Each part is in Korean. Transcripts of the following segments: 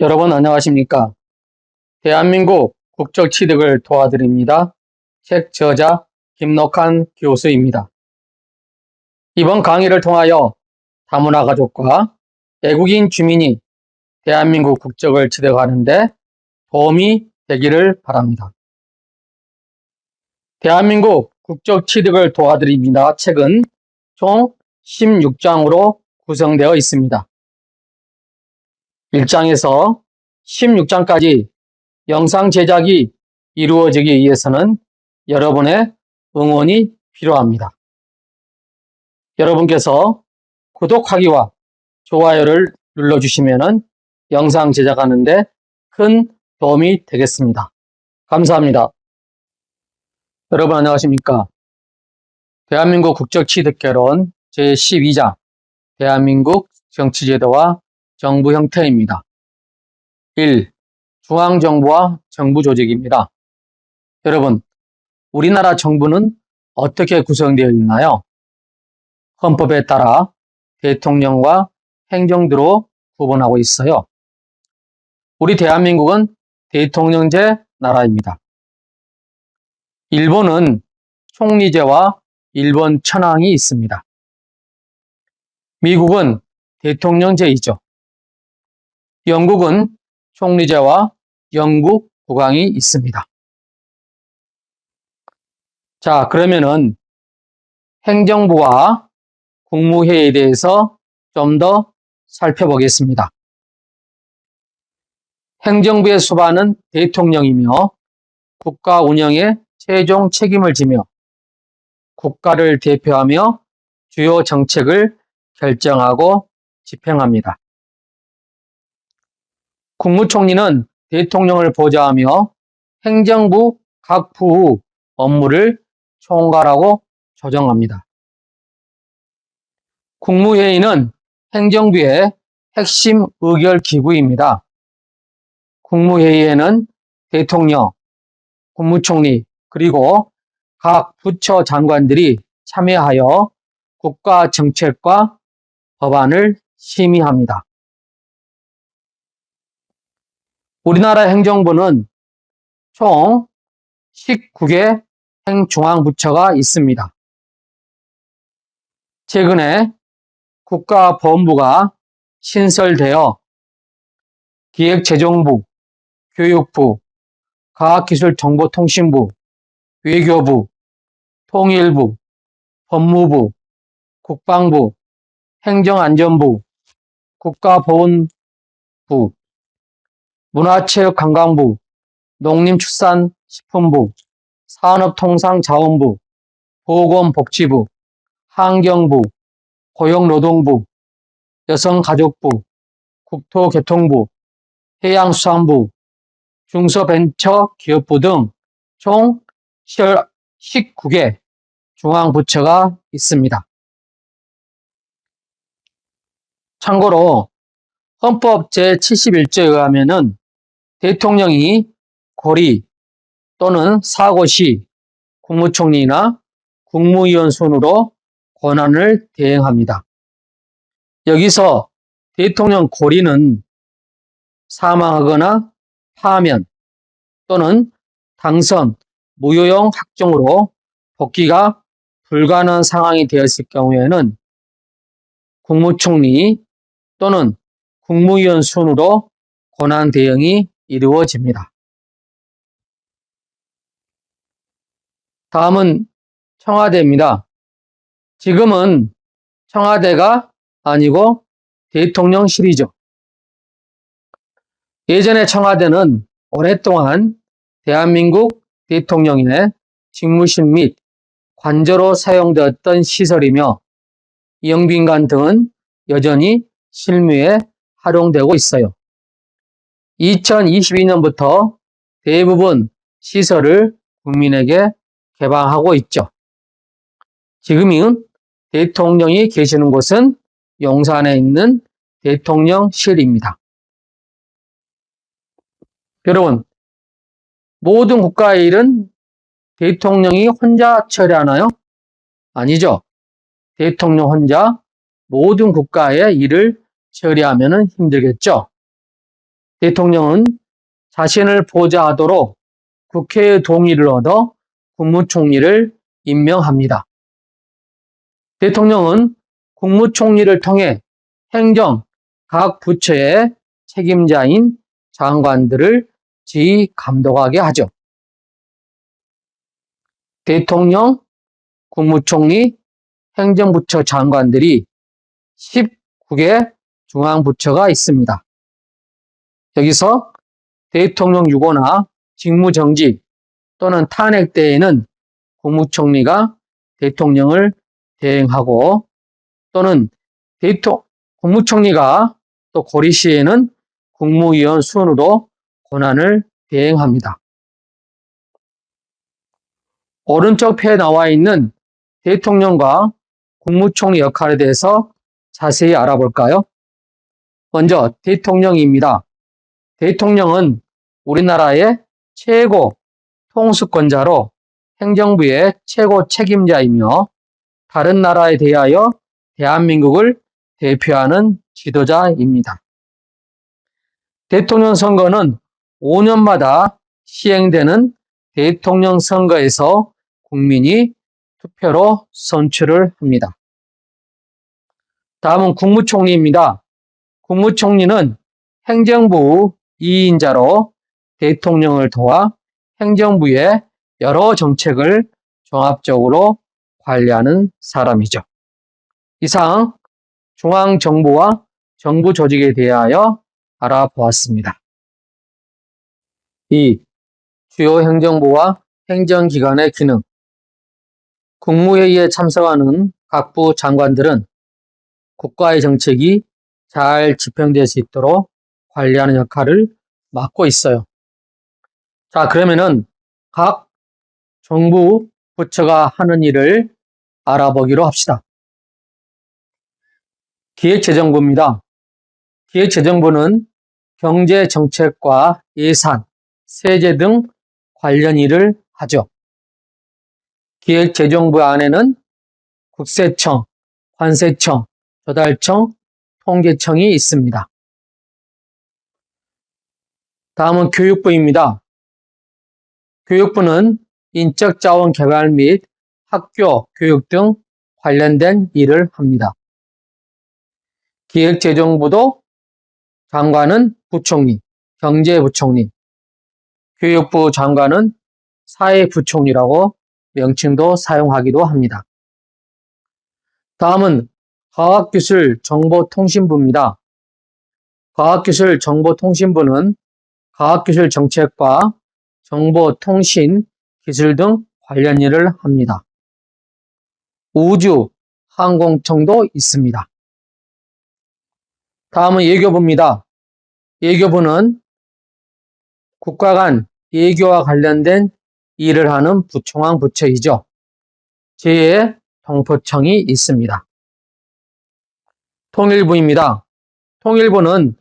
여러분 안녕하십니까? 대한민국 국적 취득을 도와드립니다. 책 저자 김록한 교수입니다. 이번 강의를 통하여 다문화 가족과 외국인 주민이 대한민국 국적을 취득하는 데 도움이 되기를 바랍니다. 대한민국 국적 취득을 도와드립니다. 책은 총 16장으로 구성되어 있습니다. 1장에서 16장까지 영상 제작이 이루어지기 위해서는 여러분의 응원이 필요합니다. 여러분께서 구독하기와 좋아요를 눌러주시면 영상 제작하는 데 큰 도움이 되겠습니다. 감사합니다. 여러분 안녕하십니까? 대한민국 국적취득개론 제12장 대한민국 정치제도와 정부 형태입니다. 1. 중앙정부와 정부조직입니다. 여러분, 우리나라 정부는 어떻게 구성되어 있나요? 헌법에 따라 대통령과 행정부로 구분하고 있어요. 우리 대한민국은 대통령제 나라입니다. 일본은 총리제와 일본 천황이 있습니다. 미국은 대통령제이죠. 영국은 총리제와 영국 국왕이 있습니다. 자, 그러면은 행정부와 국무회의에 대해서 좀 더 살펴보겠습니다. 행정부의 수반은 대통령이며 국가 운영에 최종 책임을 지며 국가를 대표하며 주요 정책을 결정하고 집행합니다. 국무총리는 대통령을 보좌하며 행정부 각 부의 업무를 총괄하고 조정합니다. 국무회의는 행정부의 핵심 의결 기구입니다. 국무회의에는 대통령, 국무총리, 그리고 각 부처 장관들이 참여하여 국가 정책과 법안을 심의합니다. 우리나라 행정부는 총 19개 행중앙부처가 있습니다. 최근에 국가보훈부가 신설되어 기획재정부, 교육부, 과학기술정보통신부, 외교부, 통일부, 법무부, 국방부, 행정안전부, 국가보훈부, 문화체육관광부, 농림축산식품부, 산업통상자원부, 보건복지부, 환경부, 고용노동부, 여성가족부, 국토교통부, 해양수산부, 중소벤처기업부 등 총 19개 중앙부처가 있습니다. 참고로 헌법 제71조에 의하면 대통령이 고리 또는 사고 시 국무총리나 국무위원 순으로 권한을 대행합니다. 여기서 대통령 고리는 사망하거나 파면 또는 당선, 무효용 확정으로 복귀가 불가능한 상황이 되었을 경우에는 국무총리 또는 국무위원 순으로 권한 대행이 이루어집니다. 다음은 청와대입니다. 지금은 청와대가 아니고 대통령실이죠. 예전에 청와대는 오랫동안 대한민국 대통령의 직무실 및 관저로 사용되었던 시설이며 영빈관 등은 여전히 실무에 활용되고 있어요. 2022년부터 대부분 시설을 국민에게 개방하고 있죠. 지금은 대통령이 계시는 곳은 용산에 있는 대통령실입니다. 여러분, 모든 국가의 일은 대통령이 혼자 처리하나요? 아니죠. 대통령 혼자 모든 국가의 일을 처리하면 힘들겠죠. 대통령은 자신을 보좌하도록 국회의 동의를 얻어 국무총리를 임명합니다. 대통령은 국무총리를 통해 행정, 각 부처의 책임자인 장관들을 지휘 감독하게 하죠. 대통령, 국무총리, 행정부처 장관들이 19개 중앙부처가 있습니다. 여기서 대통령 유고나 직무정지 또는 탄핵 때에는 국무총리가 대통령을 대행하고 또는 국무총리가 또 고리 시에는 국무위원 순으로 권한을 대행합니다. 오른쪽 표에 나와 있는 대통령과 국무총리 역할에 대해서 자세히 알아볼까요? 먼저 대통령입니다. 대통령은 우리나라의 최고 통수권자로 행정부의 최고 책임자이며 다른 나라에 대하여 대한민국을 대표하는 지도자입니다. 대통령 선거는 5년마다 시행되는 대통령 선거에서 국민이 투표로 선출을 합니다. 다음은 국무총리입니다. 국무총리는 행정부 2인자로 대통령을 도와 행정부의 여러 정책을 종합적으로 관리하는 사람이죠. 이상 중앙정부와 정부 조직에 대하여 알아보았습니다. 2. 주요 행정부와 행정기관의 기능. 국무회의에 참석하는 각부 장관들은 국가의 정책이 잘 집행될 수 있도록 관리하는 역할을 맡고 있어요. 자, 그러면은 각 정부 부처가 하는 일을 알아보기로 합시다. 기획재정부입니다. 기획재정부는 경제정책과 예산, 세제 등 관련 일을 하죠. 기획재정부 안에는 국세청, 관세청, 조달청, 통계청이 있습니다. 다음은 교육부입니다. 교육부는 인적자원 개발 및 학교, 교육 등 관련된 일을 합니다. 기획재정부도 장관은 부총리, 경제부총리, 교육부 장관은 사회부총리라고 명칭도 사용하기도 합니다. 다음은 과학기술정보통신부입니다. 과학기술정보통신부는 과학기술 정책과 정보통신 기술 등 관련 일을 합니다. 우주, 항공청도 있습니다. 다음은 예교부입니다. 예교부는 국가 간 예교와 관련된 일을 하는 부총황 부처이죠. 제 동포청이 있습니다. 통일부입니다. 통일부는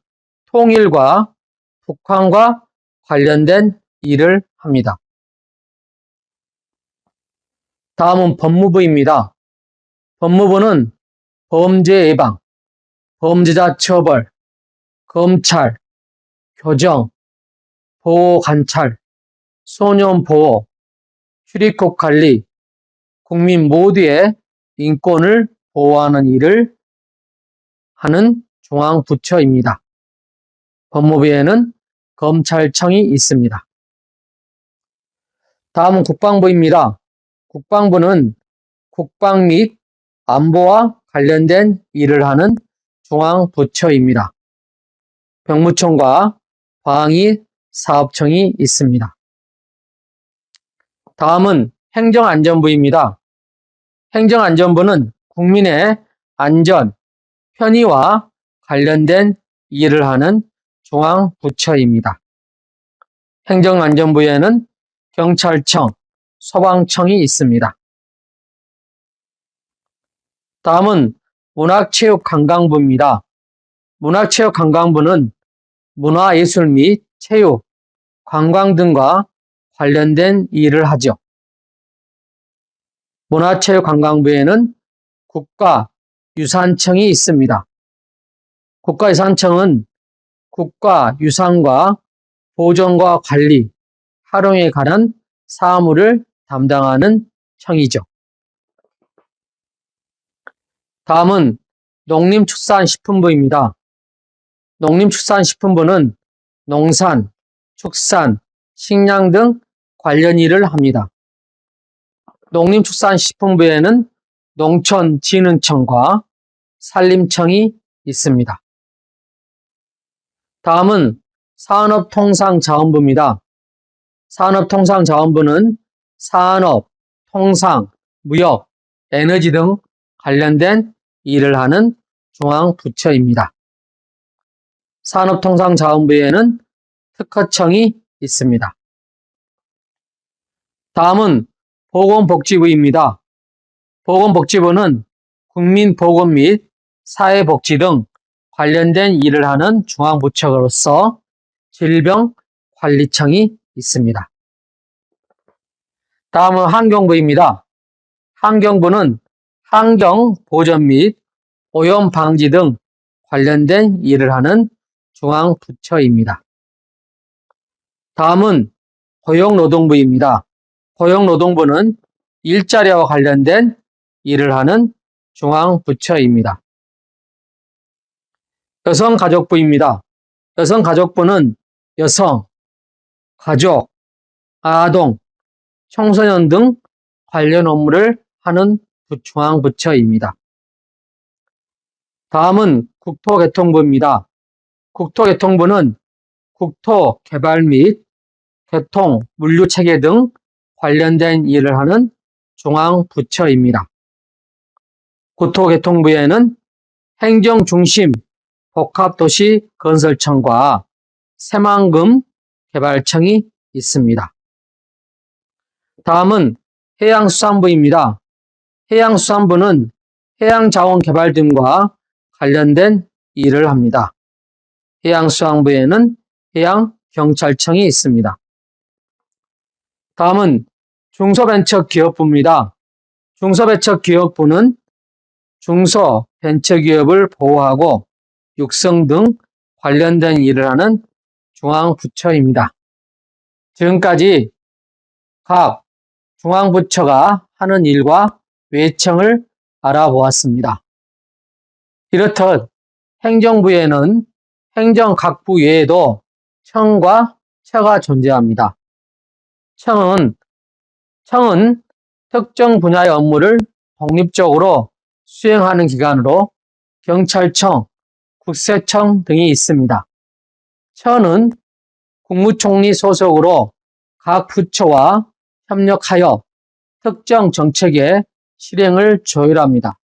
통일과 북한과 관련된 일을 합니다. 다음은 법무부입니다. 법무부는 범죄 예방, 범죄자 처벌, 검찰, 교정, 보호관찰, 소년보호, 출입국 관리, 국민 모두의 인권을 보호하는 일을 하는 중앙부처입니다. 법무부에는 검찰청이 있습니다. 다음은 국방부입니다. 국방부는 국방 및 안보와 관련된 일을 하는 중앙부처입니다. 병무청과 방위사업청이 있습니다. 다음은 행정안전부입니다. 행정안전부는 국민의 안전, 편의와 관련된 일을 하는 중앙부처입니다. 행정안전부에는 경찰청, 소방청이 있습니다. 다음은 문화체육관광부입니다. 문화체육관광부는 문화예술 및 체육, 관광 등과 관련된 일을 하죠. 문화체육관광부에는 국가유산청이 있습니다. 국가유산청은 국가 유산과 보존과 관리, 활용에 관한 사무를 담당하는 청이죠. 다음은 농림축산식품부입니다. 농림축산식품부는 농산, 축산, 식량 등 관련 일을 합니다. 농림축산식품부에는 농촌진흥청과 산림청이 있습니다. 다음은 산업통상자원부입니다. 산업통상자원부는 산업, 통상, 무역, 에너지 등 관련된 일을 하는 중앙부처입니다. 산업통상자원부에는 특허청이 있습니다. 다음은 보건복지부입니다. 보건복지부는 국민보건 및 사회복지 등 관련된 일을 하는 중앙부처로서 질병관리청이 있습니다. 다음은 환경부입니다. 환경부는 환경보전 및 오염방지 등 관련된 일을 하는 중앙부처입니다. 다음은 고용노동부입니다. 고용노동부는 일자리와 관련된 일을 하는 중앙부처입니다. 여성가족부입니다. 여성가족부는 여성, 가족, 아동, 청소년 등 관련 업무를 하는 중앙부처입니다. 다음은 국토교통부입니다. 국토교통부는 국토 개발 및 교통, 물류체계 등 관련된 일을 하는 중앙부처입니다. 국토교통부에는 행정중심 복합도시 건설청과 새만금 개발청이 있습니다. 다음은 해양수산부입니다. 해양수산부는 해양자원 개발 등과 관련된 일을 합니다. 해양수산부에는 해양경찰청이 있습니다. 다음은 중소벤처기업부입니다. 중소벤처기업부는 중소벤처기업을 보호하고 육성 등 관련된 일을 하는 중앙부처입니다. 지금까지 각 중앙부처가 하는 일과 외청을 알아보았습니다. 이렇듯 행정부에는 행정각부 외에도 청과 처가 존재합니다. 청은 특정 분야의 업무를 독립적으로 수행하는 기관으로 경찰청, 국세청 등이 있습니다. 처는 국무총리 소속으로 각 부처와 협력하여 특정 정책의 실행을 조율합니다.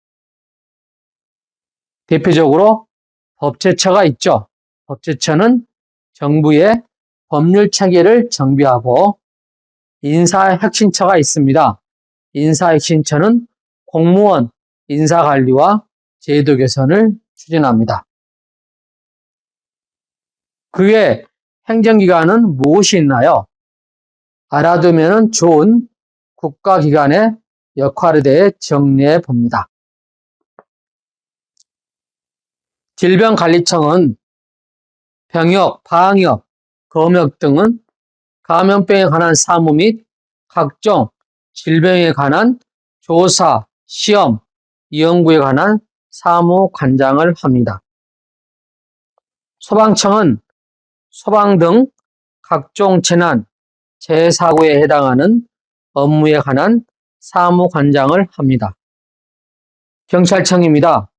대표적으로 법제처가 있죠. 법제처는 정부의 법률 체계를 정비하고 인사혁신처가 있습니다. 인사혁신처는 공무원 인사관리와 제도 개선을 추진합니다. 그 외 행정기관은 무엇이 있나요? 알아두면 좋은 국가기관의 역할에 대해 정리해 봅니다. 질병관리청은 병역, 방역, 검역 등은 감염병에 관한 사무 및 각종 질병에 관한 조사, 시험, 연구에 관한 사무관장을 합니다. 소방청은 소방 등 각종 재난, 재해사고에 해당하는 업무에 관한 사무관장을 합니다. 경찰청입니다.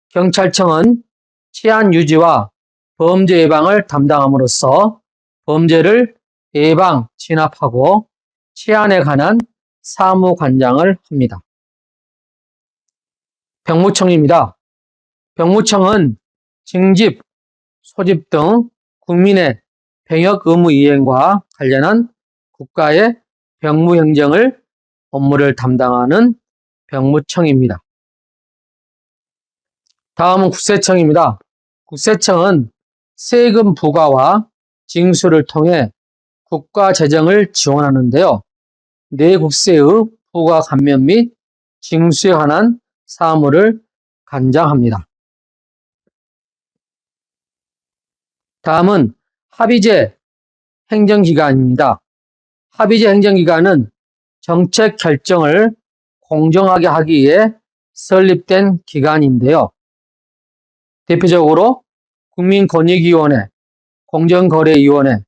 경찰청은 치안 유지와 범죄 예방을 담당함으로써 범죄를 예방, 진압하고 치안에 관한 사무관장을 합니다. 병무청입니다. 병무청은 징집, 소집 등 국민의 병역 의무 이행과 관련한 국가의 병무행정을 업무를 담당하는 병무청입니다. 다음은 국세청입니다. 국세청은 세금 부과와 징수를 통해 국가 재정을 지원하는데요. 내국세의 부과 감면 및 징수에 관한 사무를 관장합니다. 다음은 합의제 행정기관입니다. 합의제 행정기관은 정책 결정을 공정하게 하기 위해 설립된 기관인데요. 대표적으로 국민권익위원회, 공정거래위원회,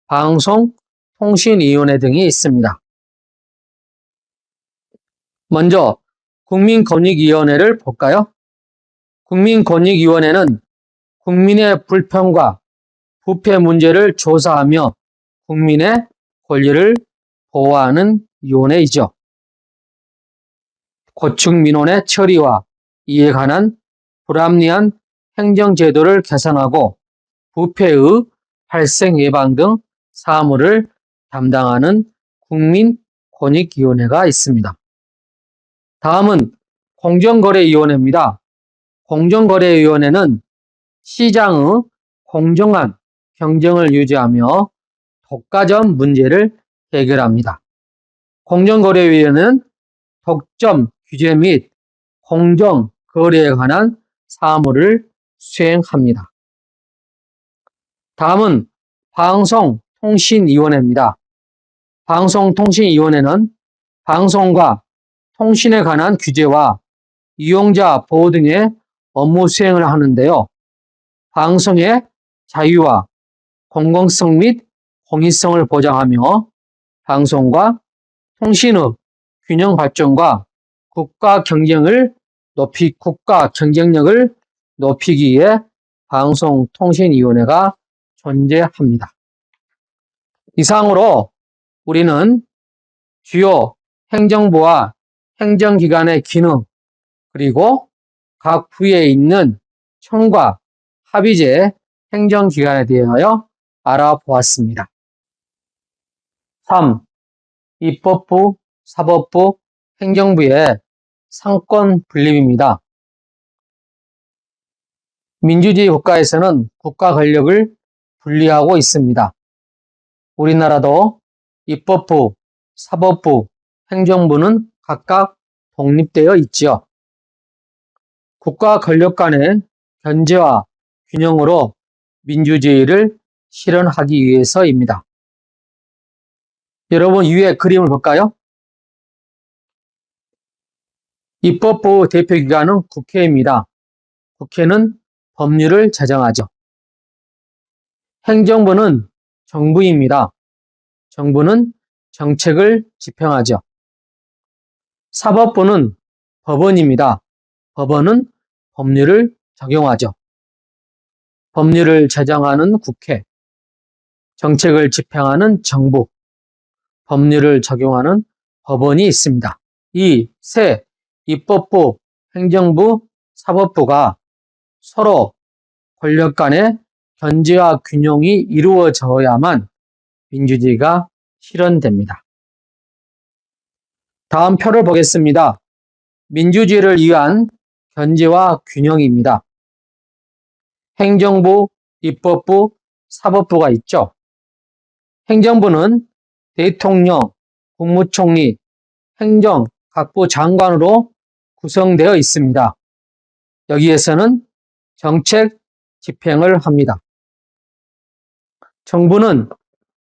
방송통신위원회 등이 있습니다. 먼저 국민권익위원회를 볼까요? 국민권익위원회는 국민의 불평과 부패 문제를 조사하며 국민의 권리를 보호하는 위원회이죠. 고충 민원의 처리와 이에 관한 불합리한 행정제도를 개선하고 부패의 발생 예방 등 사무를 담당하는 국민권익위원회가 있습니다. 다음은 공정거래위원회입니다. 공정거래위원회는 시장의 공정한 경쟁을 유지하며 독과점 문제를 해결합니다. 공정거래위원회는 독점 규제 및 공정거래에 관한 사무를 수행합니다. 다음은 방송통신위원회입니다. 방송통신위원회는 방송과 통신에 관한 규제와 이용자 보호 등의 업무 수행을 하는데요. 방송의 자유와 공공성 및 공익성을 보장하며 방송과 통신의 균형 발전과 국가 경쟁력을 높이기 위해 방송통신위원회가 존재합니다. 이상으로 우리는 주요 행정부와 행정기관의 기능, 그리고 각 부에 있는 청과 합의제 행정기관에 대하여 알아보았습니다. 3. 입법부, 사법부, 행정부의 상권 분립입니다. 민주주의 국가에서는 국가 권력을 분리하고 있습니다. 우리나라도 입법부, 사법부, 행정부는 각각 독립되어 있지요. 국가 권력 간의 견제와 균형으로 민주주의를 실현하기 위해서입니다. 여러분, 위에 그림을 볼까요? 입법부 대표기관은 국회입니다. 국회는 법률을 제정하죠. 행정부는 정부입니다. 정부는 정책을 집행하죠. 사법부는 법원입니다. 법원은 법률을 적용하죠. 법률을 제정하는 국회, 정책을 집행하는 정부, 법률을 적용하는 법원이 있습니다. 이 세 입법부, 행정부, 사법부가 서로 권력 간의 견제와 균형이 이루어져야만 민주주의가 실현됩니다. 다음 표를 보겠습니다. 민주주의를 위한 견제와 균형입니다. 행정부, 입법부, 사법부가 있죠. 행정부는 대통령, 국무총리, 행정각부 장관으로 구성되어 있습니다. 여기에서는 정책 집행을 합니다. 정부는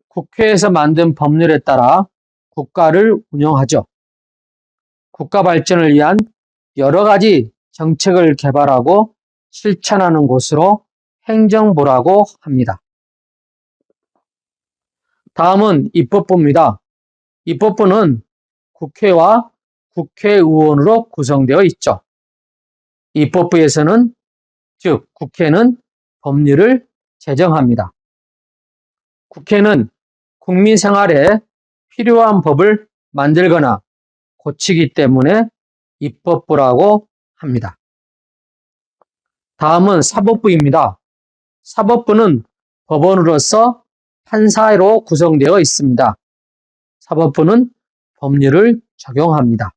국회에서 만든 법률에 따라 국가를 운영하죠. 국가 발전을 위한 여러 가지 정책을 개발하고 실천하는 곳으로 행정부라고 합니다. 다음은 입법부입니다. 입법부는 국회와 국회의원으로 구성되어 있죠. 입법부에서는, 즉 국회는 법률을 제정합니다. 국회는 국민 생활에 필요한 법을 만들거나 고치기 때문에 입법부라고 합니다. 다음은 사법부입니다. 사법부는 법원으로서 판사로 구성되어 있습니다. 사법부는 법률을 적용합니다.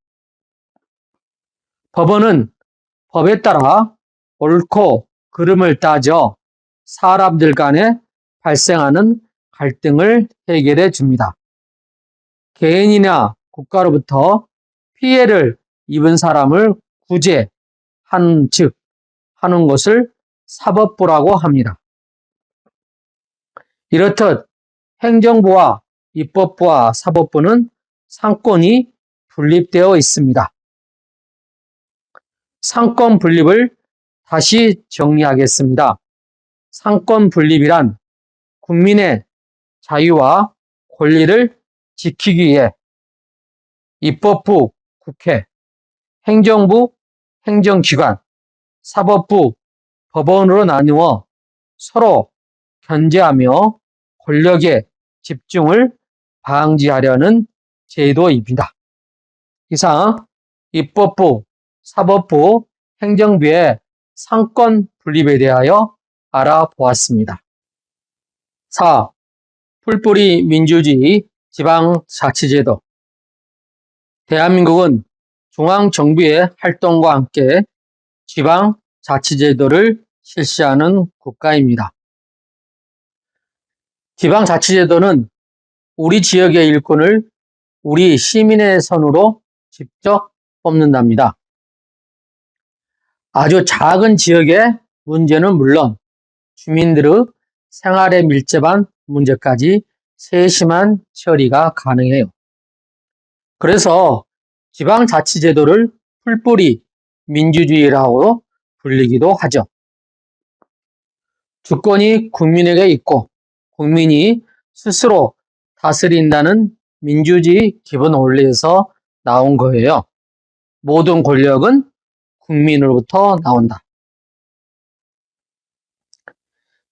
법원은 법에 따라 옳고 그름을 따져 사람들 간에 발생하는 갈등을 해결해 줍니다. 개인이나 국가로부터 피해를 입은 사람을 구제하는 것을 사법부라고 합니다. 이렇듯 행정부와 입법부와 사법부는 상권이 분립되어 있습니다. 상권 분립을 다시 정리하겠습니다. 상권 분립이란 국민의 자유와 권리를 지키기 위해 입법부, 국회, 행정부, 행정기관, 사법부, 법원으로 나누어 서로 견제하며 권력의 집중을 방지하려는 제도입니다. 이상 입법부, 사법부, 행정부의 상권 분립에 대하여 알아보았습니다. 4. 풀뿌리 민주주의 지방자치제도. 대한민국은 중앙정부의 활동과 함께 지방자치제도를 실시하는 국가입니다. 지방자치제도는 우리 지역의 일꾼을 우리 시민의 선으로 직접 뽑는답니다. 아주 작은 지역의 문제는 물론 주민들의 생활에 밀접한 문제까지 세심한 처리가 가능해요. 그래서 지방자치제도를 풀뿌리 민주주의라고 불리기도 하죠. 주권이 국민에게 있고 국민이 스스로 다스린다는 민주주의 기본 원리에서 나온 거예요. 모든 권력은 국민으로부터 나온다.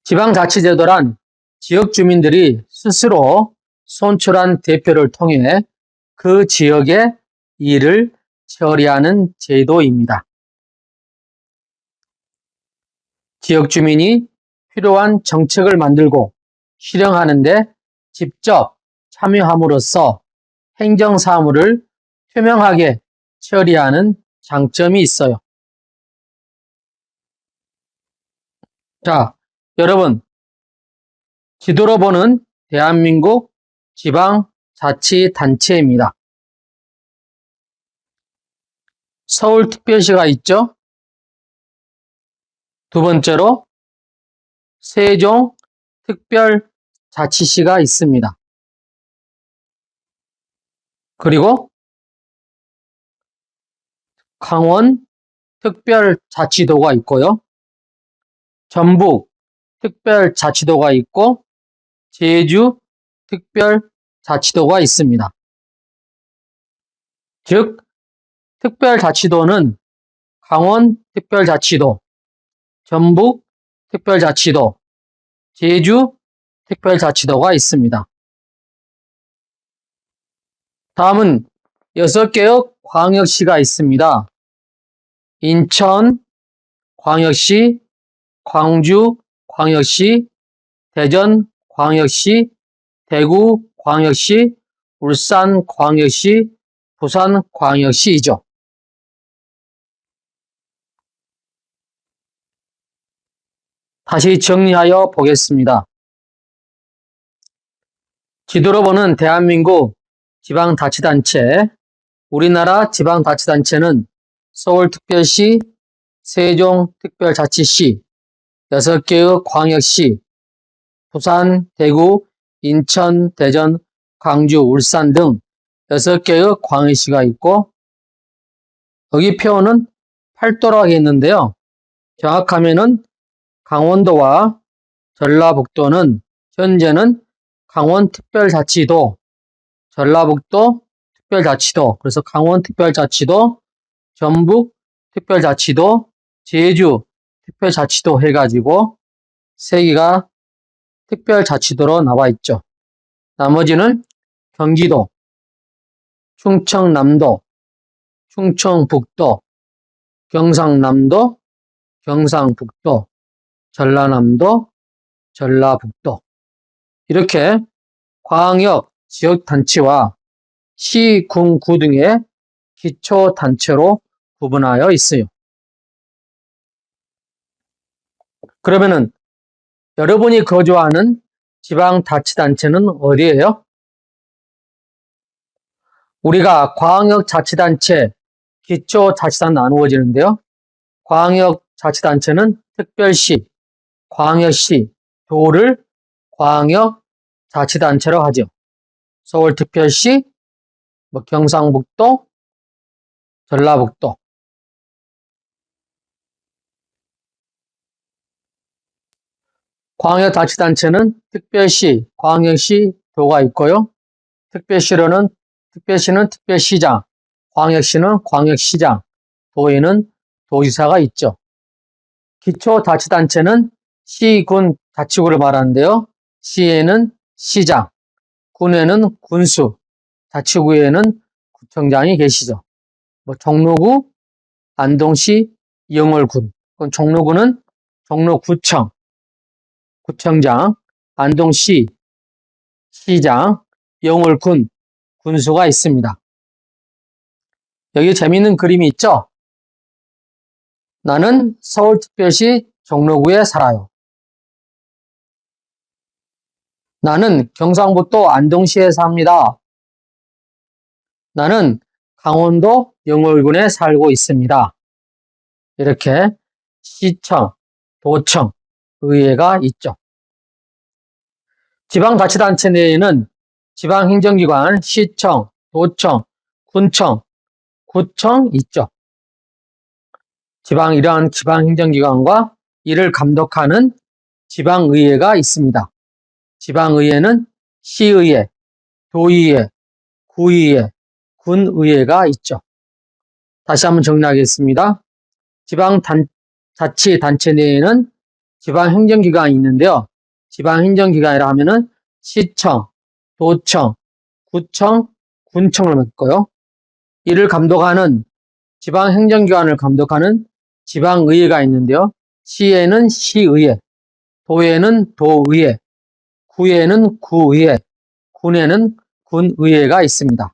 지방자치제도란 지역 주민들이 스스로 선출한 대표를 통해 그 지역의 일을 처리하는 제도입니다. 지역 주민이 필요한 정책을 만들고 실행하는데 직접 참여함으로써 행정사무를 투명하게 처리하는 장점이 있어요. 자, 여러분, 지도로 보는 대한민국 지방자치단체입니다. 서울특별시가 있죠? 두 번째로 세종특별자치시가 있습니다. 그리고 강원특별자치도가 있고요. 전북특별자치도가 있고 제주특별자치도가 있습니다. 즉, 특별자치도는 강원특별자치도, 전북특별자치도, 제주특별자치도가 있습니다. 다음은 6개의 광역시가 있습니다. 인천광역시, 광주광역시, 대전광역시, 대구광역시, 울산광역시, 부산광역시이죠. 다시 정리하여 보겠습니다. 지도로 보는 대한민국 지방자치단체, 우리나라 지방자치단체는 서울특별시, 세종특별자치시, 6개의 광역시, 부산, 대구, 인천, 대전, 광주, 울산 등 6개의 광역시가 있고 여기 표는 팔도라고 했는데요. 정확하면은 강원도와 전라북도는 현재는 강원특별자치도, 전라북도 특별자치도, 그래서 강원특별자치도, 전북특별자치도, 제주특별자치도 해가지고 3개가 특별자치도로 나와 있죠. 나머지는 경기도, 충청남도, 충청북도, 경상남도, 경상북도, 전라남도, 전라북도 이렇게 광역, 지역단체와 시, 군, 구 등의 기초단체로 구분하여 있어요. 그러면은 여러분이 거주하는 지방자치단체는 어디예요? 우리가 광역자치단체, 기초자치단 나누어지는데요. 광역자치단체는 특별시, 광역시, 도를 광역자치단체로 하죠. 서울특별시, 경상북도, 전라북도. 광역자치단체는 특별시, 광역시, 도가 있고요. 특별시는 특별시장, 광역시는 광역시장, 도에는 도지사가 있죠. 기초자치단체는 시, 군, 자치구를 말하는데요. 시에는 시장, 군에는 군수, 자치구에는 구청장이 계시죠. 종로구, 안동시, 영월군. 종로구는 종로구청, 구청장, 안동시, 시장, 영월군, 군수가 있습니다. 여기 재미있는 그림이 있죠? 나는 서울특별시 종로구에 살아요. 나는 경상북도 안동시에 삽니다. 나는 강원도 영월군에 살고 있습니다. 이렇게 시청, 도청, 의회가 있죠. 지방자치단체 내에는 지방행정기관, 시청, 도청, 군청, 구청 있죠. 이러한 지방행정기관과 이를 감독하는 지방의회가 있습니다. 지방의회는 시의회, 도의회, 구의회, 군의회가 있죠. 다시 한번 정리하겠습니다. 지방자치단체 내에는 지방행정기관이 있는데요. 지방행정기관이라 하면은 시청, 도청, 구청, 군청을 맺고요. 이를 감독하는 지방행정기관을 감독하는 지방의회가 있는데요. 시에는 시의회, 도에는 도의회, 구에는 구의회, 군에는 군의회가 있습니다.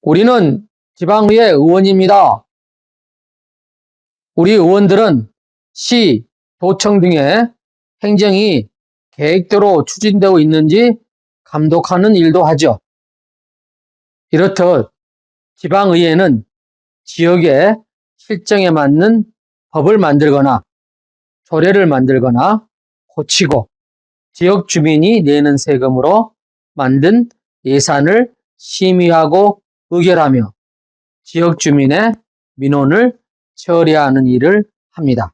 우리는 지방의회 의원입니다. 우리 의원들은 시, 도청 등의 행정이 계획대로 추진되고 있는지 감독하는 일도 하죠. 이렇듯 지방의회는 지역의 실정에 맞는 법을 만들거나 조례를 만들거나 고치고 지역 주민이 내는 세금으로 만든 예산을 심의하고 의결하며 지역 주민의 민원을 처리하는 일을 합니다.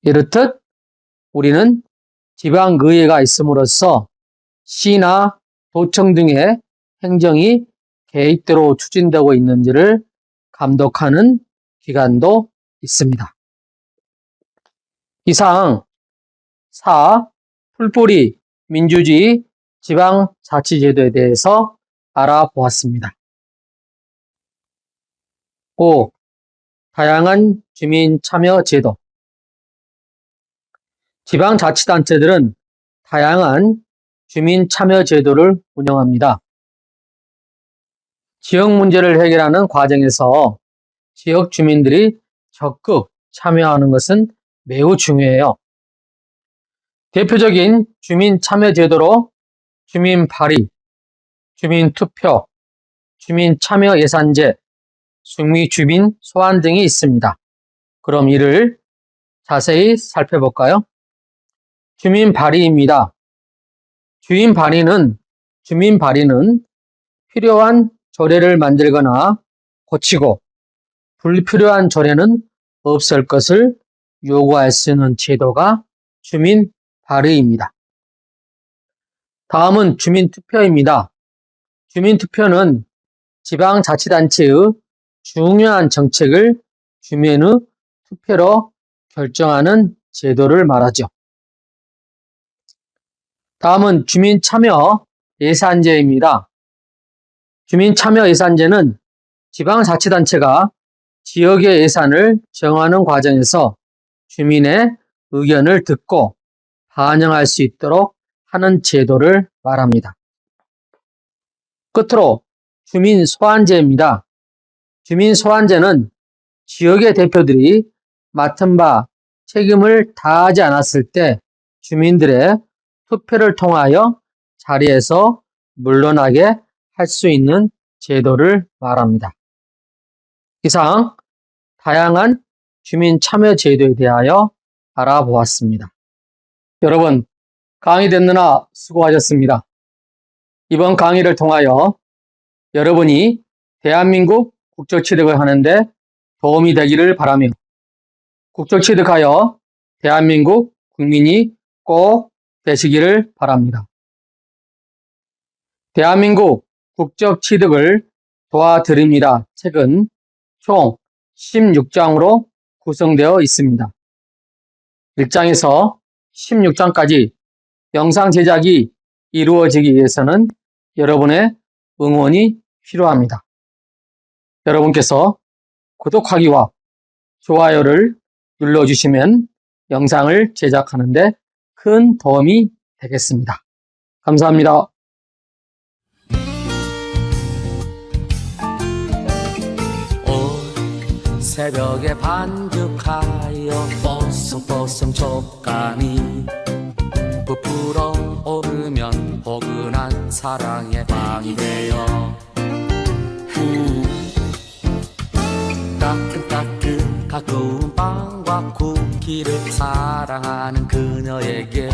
이렇듯 우리는 지방의회가 있음으로써 시나 도청 등의 행정이 계획대로 추진되고 있는지를 감독하는 기관도 있습니다. 이상 4. 풀뿌리 민주주의 지방자치제도에 대해서 알아보았습니다. 5. 다양한 주민참여제도. 지방자치단체들은 다양한 주민참여제도를 운영합니다. 지역 문제를 해결하는 과정에서 지역 주민들이 적극 참여하는 것은 매우 중요해요. 대표적인 주민참여제도로 주민발의, 주민투표, 주민참여예산제, 중미주민 소환 등이 있습니다. 그럼 이를 자세히 살펴볼까요? 주민발의입니다. 주민발의는 필요한 조례를 만들거나 고치고 불필요한 조례는 없앨 것을 요구할 수 있는 제도가 주민발의입니다. 다음은 주민투표입니다. 주민투표는 지방자치단체의 중요한 정책을 주민의 투표로 결정하는 제도를 말하죠. 다음은 주민참여예산제입니다. 주민참여예산제는 지방자치단체가 지역의 예산을 정하는 과정에서 주민의 의견을 듣고 반영할 수 있도록 하는 제도를 말합니다. 끝으로 주민소환제입니다. 주민소환제는 지역의 대표들이 맡은 바 책임을 다하지 않았을 때 주민들의 투표를 통하여 자리에서 물러나게 할 수 있는 제도를 말합니다. 이상 다양한 주민참여제도에 대하여 알아보았습니다. 여러분, 강의 듣느라 수고하셨습니다. 이번 강의를 통하여 여러분이 대한민국 국적취득을 하는데 도움이 되기를 바라며 국적취득하여 대한민국 국민이 꼭 되시기를 바랍니다. 대한민국 국적취득을 도와드립니다. 책은 총 16장으로 구성되어 있습니다. 1장에서 16장까지 영상 제작이 이루어지기 위해서는 여러분의 응원이 필요합니다. 여러분께서 구독하기와 좋아요를 눌러주시면 영상을 제작하는 데 큰 도움이 되겠습니다. 감사합니다. 온 새벽에 반죽하여 뽀송뽀송 촉감이 부풀어 오르면 포근한 사랑의 빵이 되어 따끈따끈 가까운 빵과 쿠키를 사랑하는 그녀에게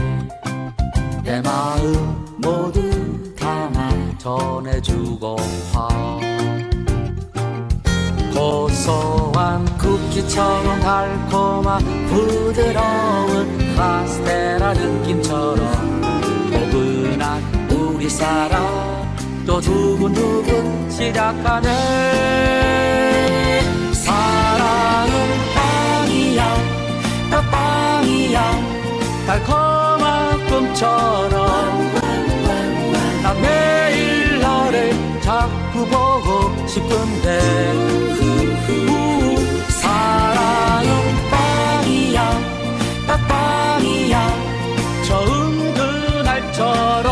내 마음 모두 담아 전해주고파. 고소한 쿠키처럼 달콤한 부드러운 카스테라 느낌처럼 포근한 우리 사랑 또 두근두근 시작하네. 사랑은 빵이야 빵이야 달콤한 꿈처럼 나 매일 너를 자꾸 보고 싶은데 사랑은 빵이야 빵이야 처음 그날처럼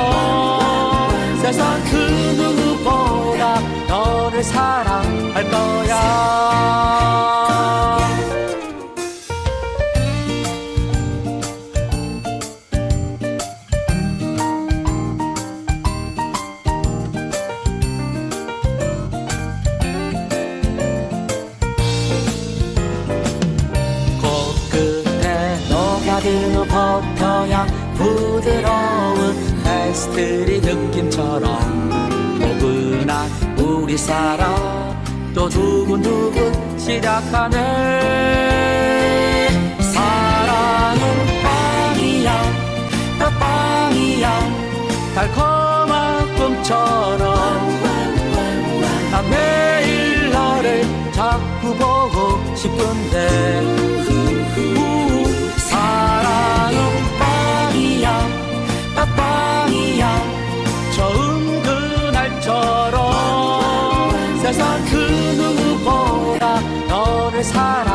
세상 그 누구보다 너를 사랑할 거야. 녹아드는 버터향 부드러운 페스트리 느낌처럼 포근한 우리 사랑 또 두근두근 시작하네. 사랑은 빵이야 빵이야 달콤한 꿈처럼 나 매일 너를 자꾸 보고 싶은데 사랑은 빵이야 빵이야 처음 그날처럼 세상 그 누구보다 너를 사랑